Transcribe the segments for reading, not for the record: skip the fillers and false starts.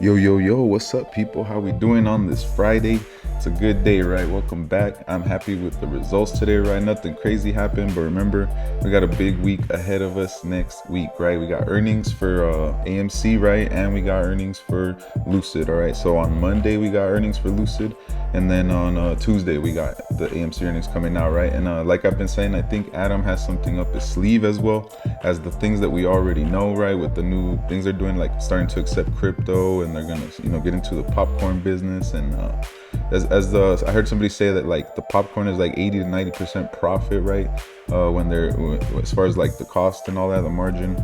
Yo, what's up, people? How we doing on this Friday? It's a good day, right? Welcome back. I'm happy with the results today, right? Nothing crazy happened, but remember, we got a big week ahead of us next week, right? We got earnings for AMC, right? And we got earnings for Lucid, all right? So on Monday, we got earnings for Lucid, and then on Tuesday, we got the AMC earnings coming out, right? And like I've been saying, I think Adam has something up his sleeve as well as the things that we already know, right? With the new things they're doing, like starting to accept crypto, and they're gonna, get into the popcorn business. And I heard somebody say that like the popcorn is like 80 to 90% profit, right? When they're as far as like the cost and all that, the margin.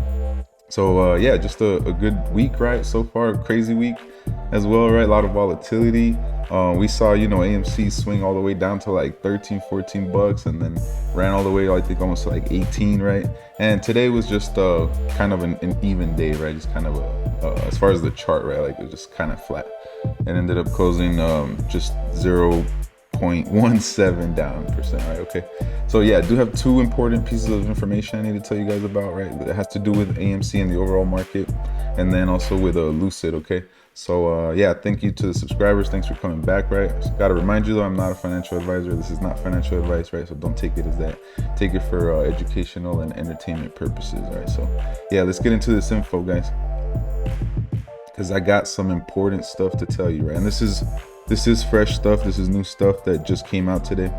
So yeah, just a good week, right? So far, a crazy week as well, right? A lot of volatility. We saw, AMC swing all the way down to like 13, 14 bucks, and then ran all the way, I think, almost to like 18, right? And today was just kind of an even day, right? Just kind of as far as the chart, right? Like it was just kind of flat, and ended up closing just 0.17 down percent, right? Okay. So yeah, I do have two important pieces of information I need to tell you guys about, right? It has to do with AMC and the overall market, and then also with Lucid, okay? So yeah, thank you to the subscribers. Thanks for coming back, right? Got to remind you though, I'm not a financial advisor. This is not financial advice, right? So don't take it as that. Take it for educational and entertainment purposes, all right? So yeah, let's get into this info, guys, because I got some important stuff to tell you, right? And this is fresh stuff. This is new stuff that just came out today,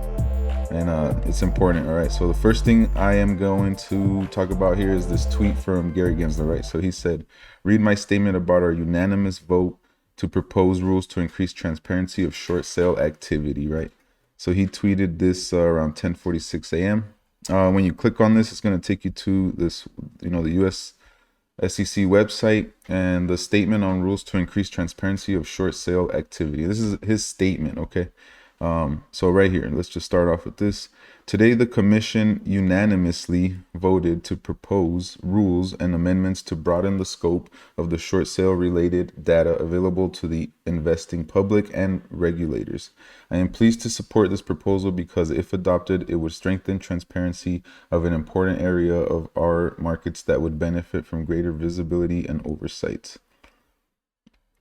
and it's important, all right? So the first thing I am going to talk about here is this tweet from Gary Gensler, right? So he said, read my statement about our unanimous vote to propose rules to increase transparency of short sale activity, right? So he tweeted this around 10:46 a.m. When you click on this, it's going to take you to this, the US SEC website and the statement on rules to increase transparency of short sale activity. This is his statement, okay? So right here, let's just start off with this. Today, the commission unanimously voted to propose rules and amendments to broaden the scope of the short sale related data available to the investing public and regulators. I am pleased to support this proposal because if adopted, it would strengthen transparency of an important area of our markets that would benefit from greater visibility and oversight.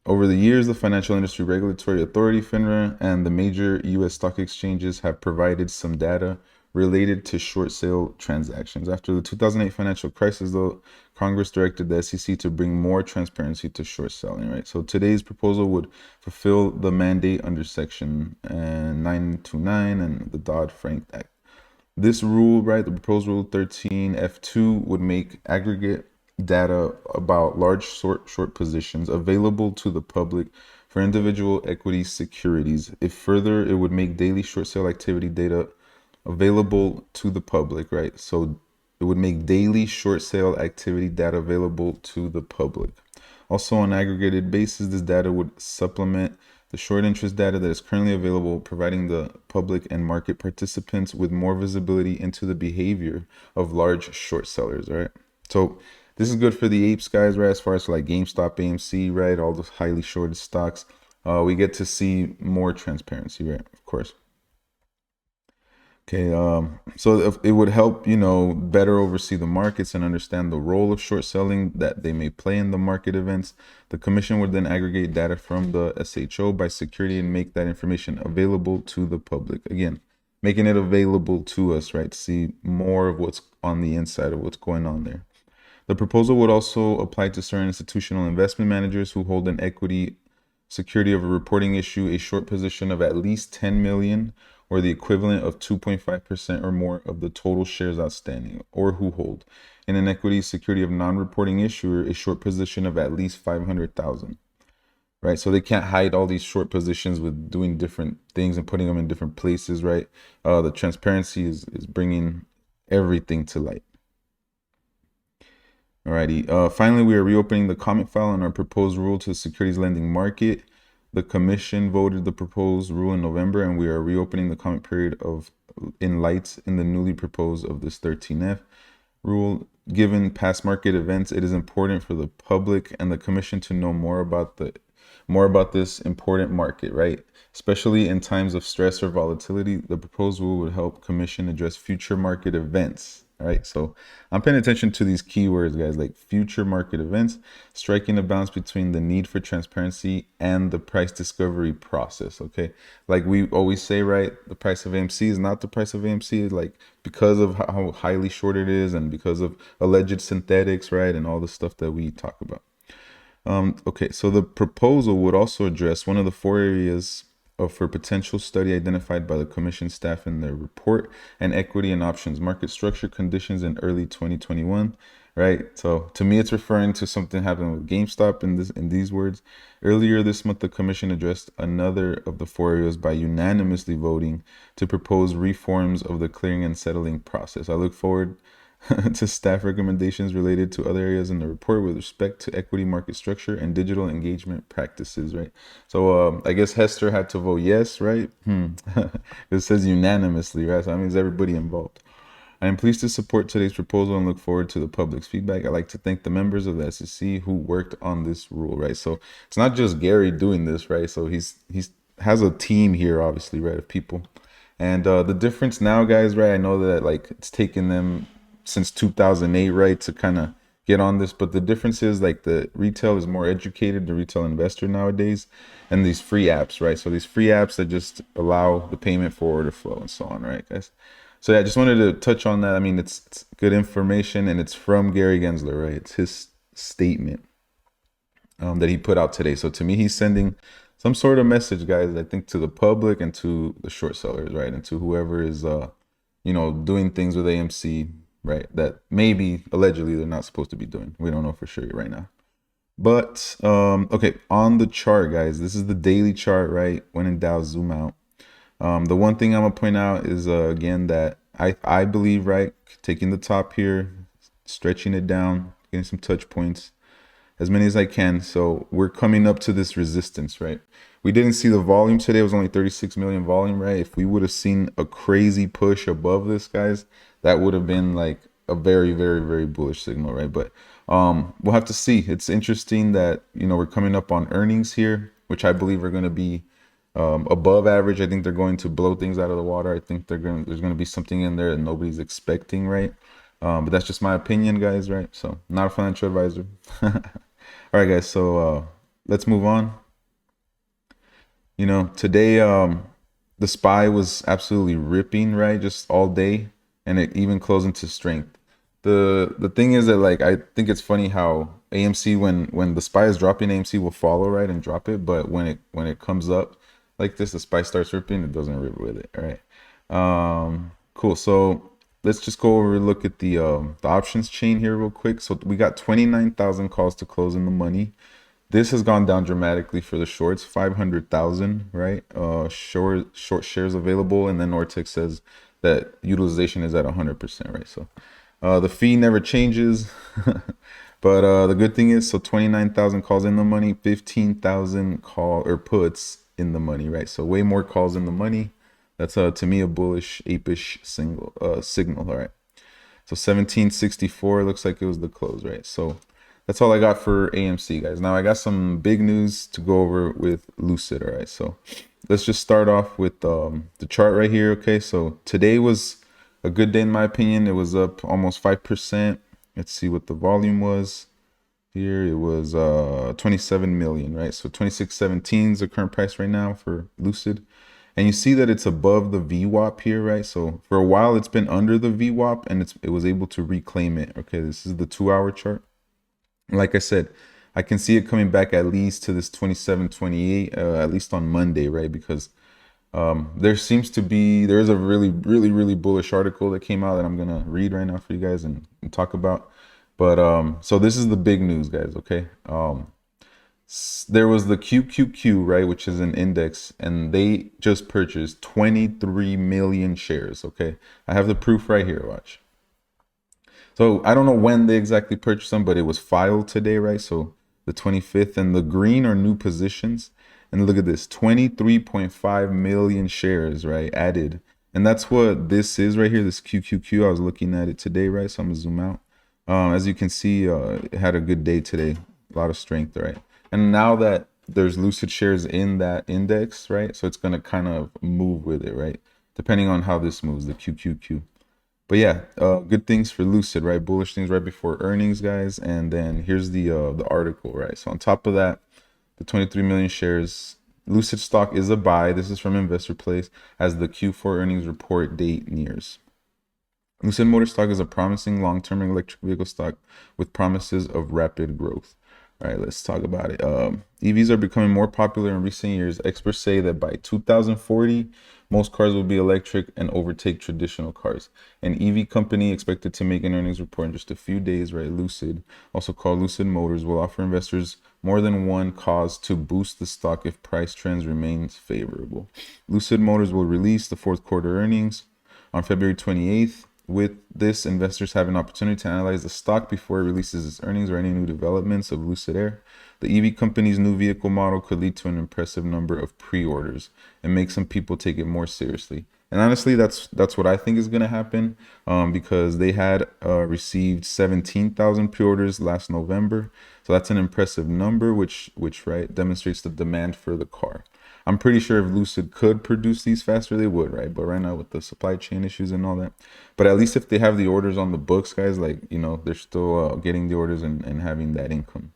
Over the years, the Financial Industry Regulatory Authority, FINRA, and the major U.S. stock exchanges have provided some data related to short sale transactions. After the 2008 financial crisis, though, Congress directed the SEC to bring more transparency to short selling, right? So today's proposal would fulfill the mandate under Section 929 and the Dodd-Frank Act. This rule, right, the proposed rule 13F2 would make aggregate data about large short positions available to the public for individual equity securities. If further, it would make daily short sale activity data available to the public, right? So it would make daily short sale activity data available to the public. Also, on an aggregated basis, this data would supplement the short interest data that is currently available, providing the public and market participants with more visibility into the behavior of large short sellers, right? So this is good for the apes, guys, right? As far as like GameStop, AMC, right? All those highly shorted stocks. We get to see more transparency, right? Of course. Okay, so it would help, better oversee the markets and understand the role of short selling that they may play in the market events. The commission would then aggregate data from the SHO by security and make that information available to the public. Again, making it available to us, right? To see more of what's on the inside of what's going on there. The proposal would also apply to certain institutional investment managers who hold an equity security of a reporting issue, a short position of at least 10 million or the equivalent of 2.5% or more of the total shares outstanding, or who hold in an equity security of non-reporting issuer a short position of at least 500,000. Right, so they can't hide all these short positions with doing different things and putting them in different places, right? The transparency is bringing everything to light. Alrighty, finally, we are reopening the comment file on our proposed rule to the securities lending market. The commission voted the proposed rule in November, and we are reopening the comment period in light in the newly proposed of this 13F rule. Given past market events, it is important for the public and the commission to know more about this important market, right? Especially in times of stress or volatility, the proposed rule would help commission address future market events, All right, so I'm paying attention to these keywords, guys, like future market events, striking a balance between the need for transparency and the price discovery process. Okay, like we always say, right? The price of AMC is not the price of AMC, like because of how highly short it is and because of alleged synthetics, right? And all the stuff that we talk about. Okay, so the proposal would also address one of the four areas for potential study identified by the commission staff in their report, and equity and options market structure conditions in early 2021. Right. So to me, it's referring to something happening with GameStop in these words. Earlier this month, the commission addressed another of the four areas by unanimously voting to propose reforms of the clearing and settling process. I look forward to staff recommendations related to other areas in the report with respect to equity market structure and digital engagement practices, right? So I guess Hester had to vote yes, right? It says unanimously, right? So that means everybody involved. I am pleased to support today's proposal and look forward to the public's feedback. I'd like to thank the members of the SEC who worked on this rule, right? So it's not just Gary doing this, right? So he's has a team here, obviously, right, of people. And the difference now, guys, right? I know that like it's taken them since 2008, right, to kind of get on this, but the difference is like the retail is more educated, the retail investor nowadays, and these free apps, right? So these free apps that just allow the payment for order flow and so on, right, guys? So yeah, I just wanted to touch on that. I mean, it's good information, and it's from Gary Gensler, right? It's his statement that he put out today. So to me, he's sending some sort of message, guys, I think to the public and to the short sellers, right? And to whoever is, doing things with AMC, right? That maybe allegedly they're not supposed to be doing. We don't know for sure right now. But, okay, on the chart, guys, this is the daily chart, right? When in doubt, zoom out. The one thing I'm gonna point out is again that I believe, right, taking the top here, stretching it down, getting some touch points, as many as I can. So we're coming up to this resistance, right? We didn't see the volume today. It was only 36 million volume, right? If we would have seen a crazy push above this, guys, that would have been like a very, very, very bullish signal, right? But we'll have to see. It's interesting that, we're coming up on earnings here, which I believe are going to be above average. I think they're going to blow things out of the water. I think there's going to be something in there that nobody's expecting, right? But that's just my opinion, guys, right? So not a financial advisor. All right, guys. So let's move on. Today the SPY was absolutely ripping, right? Just all day, and it even closed into strength. The thing is that, like, I think it's funny how AMC, when the SPY is dropping, AMC will follow, right, and drop it. But when it comes up like this, the SPY starts ripping, it doesn't rip with it. All right. Cool. So let's just go over and look at the options chain here real quick. So we got 29,000 calls to close in the money. This has gone down dramatically for the shorts, 500,000, right? Short shares available, and then Nortex says that utilization is at 100%, right? So the fee never changes. But the good thing is, so 29,000 calls in the money, 15,000 call or puts in the money, right? So way more calls in the money. That's to me a bullish, apish signal. All right. So 1764 looks like it was the close, right? So that's all I got for AMC, guys. Now I got some big news to go over with Lucid. All right. So let's just start off with the chart right here. Okay. So today was a good day in my opinion. It was up almost 5%. Let's see what the volume was. Here it was 27 million, right? So 2617 is the current price right now for Lucid. And you see that it's above the VWAP here, right? So for a while it's been under the VWAP, and it was able to reclaim it. Okay, this is the 2-hour chart. Like I said, I can see it coming back at least to this 2728, at least on Monday, right? Because there is a really, really, really bullish article that came out that I'm gonna read right now for you guys and talk about. But so this is the big news, guys. Okay, there was the QQQ, right, which is an index, and they just purchased 23 million shares. Okay, I have the proof right here. Watch. So I don't know when they exactly purchased them, but it was filed today, right? So the 25th, and the green are new positions. And look at this, 23.5 million shares, right, added. And that's what this is right here, this QQQ. I was looking at it today, right? So I'm gonna zoom out. As you can see, it had a good day today, a lot of strength, right? And now that there's Lucid shares in that index, right? So it's gonna kind of move with it, right? Depending on how this moves, the QQQ. But yeah, good things for Lucid, right? Bullish things right before earnings, guys. And then here's the article, right? So on top of that, the 23 million shares, Lucid stock is a buy. This is from Investor Place as the Q4 earnings report date nears. Lucid Motor stock is a promising long-term electric vehicle stock with promises of rapid growth. All right, let's talk about it. EVs are becoming more popular in recent years. Experts say that by 2040, most cars will be electric and overtake traditional cars. An EV company expected to make an earnings report in just a few days, right? Lucid, also called Lucid Motors, will offer investors more than one cause to boost the stock if price trends remain favorable. Lucid Motors will release the fourth quarter earnings on February 28th. With this, investors have an opportunity to analyze the stock before it releases its earnings or any new developments of Lucid Air. The EV company's new vehicle model could lead to an impressive number of pre-orders and make some people take it more seriously. And honestly, that's what I think is going to happen, because they had received 17,000 pre-orders last November. So that's an impressive number, which right demonstrates the demand for the car. I'm pretty sure if Lucid could produce these faster, they would, right? But right now with the supply chain issues and all that, but at least if they have the orders on the books, guys, like, you know, they're still getting the orders and having that income.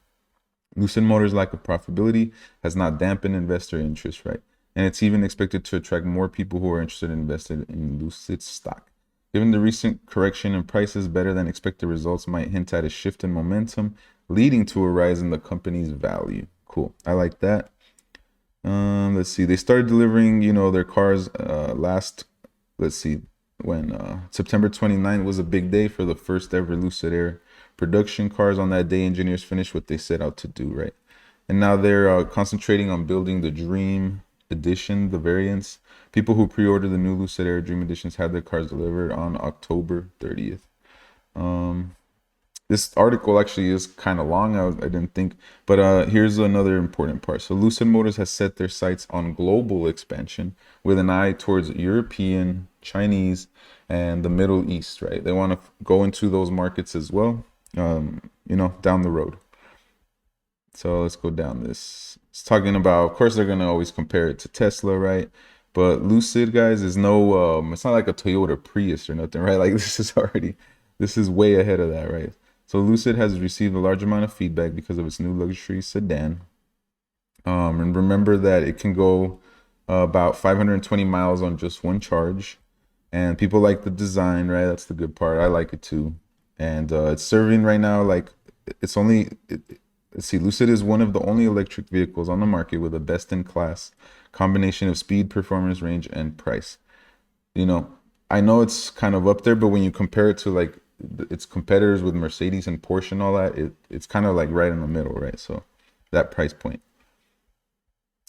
Lucid Motors' lack of profitability has not dampened investor interest, right? And it's even expected to attract more people who are interested in investing in Lucid stock. Given the recent correction in prices, better than expected results might hint at a shift in momentum, leading to a rise in the company's value. Cool. I like that. Let's see. They started delivering, you know, their cars when September 29th was a big day for the first ever Lucid Air production cars. On that day, engineers finished what they set out to do, right? And now they're concentrating on building the Dream Edition, the variants. People who pre-ordered the new Lucid Air Dream Editions had their cars delivered on October 30th. This article actually is kind of long. I didn't think, but here's another important part. So Lucid Motors has set their sights on global expansion with an eye towards European, Chinese, and the Middle East, right? They want to go into those markets as well, you know, down the road. So let's go down this. It's talking about, of course, they're going to always compare it to Tesla, right? But Lucid, guys, is no, it's not like a Toyota Prius or nothing, right? Like this is way ahead of that, right? So Lucid has received a large amount of feedback because of its new luxury sedan. And remember that it can go about 520 miles on just one charge. And people like the design, right? That's the good part. I like it too. And it's serving right now, like, let's see, Lucid is one of the only electric vehicles on the market with a best-in-class combination of speed, performance, range, and price. You know, I know it's kind of up there, but when you compare it to like its competitors with Mercedes and Porsche and all that, it's kind of like right in the middle, right? So that price point.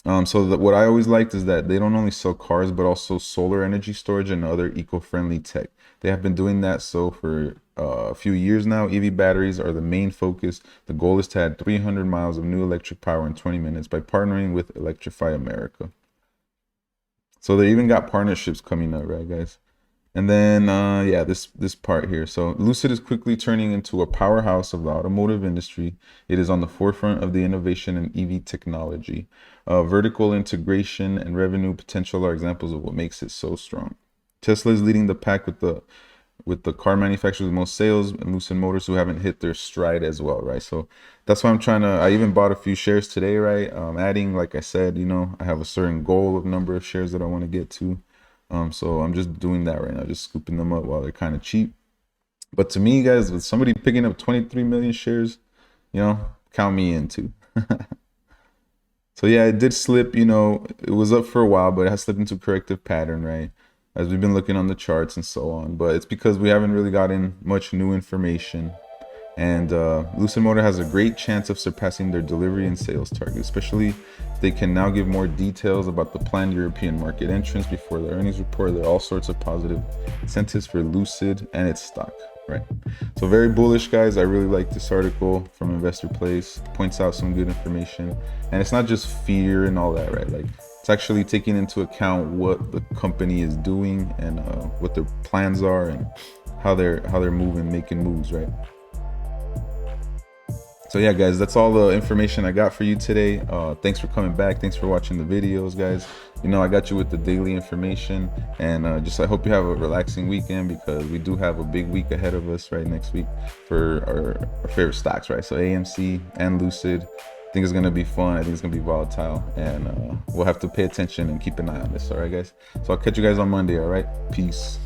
What I always liked is that they don't only sell cars, but also solar energy storage and other eco-friendly tech. They have been doing that for a few years now. EV batteries are the main focus. The goal is to add 300 miles of new electric power in 20 minutes by partnering with Electrify America. So they even got partnerships coming up, right, guys? And then, yeah, this part here. So Lucid is quickly turning into a powerhouse of the automotive industry. It is on the forefront of the innovation in EV technology. Vertical integration and revenue potential are examples of what makes it so strong. Tesla is leading the pack with the car manufacturers with most sales, and Lucid Motors who haven't hit their stride as well, right? So that's why I even bought a few shares today, right? Adding, like I said, you know, I have a certain goal of number of shares that I want to get to. So I'm just doing that right now, just scooping them up while they're kind of cheap. But to me, guys, with somebody picking up 23 million shares, you know, count me in too. So yeah, it did slip, you know, it was up for a while, but it has slipped into a corrective pattern, right? As we've been looking on the charts and so on. But it's because we haven't really gotten much new information. And Lucid Motor has a great chance of surpassing their delivery and sales target, especially if they can now give more details about the planned European market entrance before the earnings report. There are all sorts of positive incentives for Lucid and its stock, right? So very bullish, guys. I really like this article from Investor Place. It points out some good information, and it's not just fear and all that, right? Like, it's actually taking into account what the company is doing and what their plans are and how they're moving, making moves, right? So yeah, guys, that's all the information I got for you today. Thanks for coming back. Thanks for watching the videos, guys. you know, I got you with the daily information, and just I hope you have a relaxing weekend, because we do have a big week ahead of us right next week for our favorite stocks, right? So AMC and Lucid. I think it's gonna be fun. I think it's gonna be volatile, and we'll have to pay attention and keep an eye on this. All right, guys. So I'll catch you guys on Monday. All right. Peace.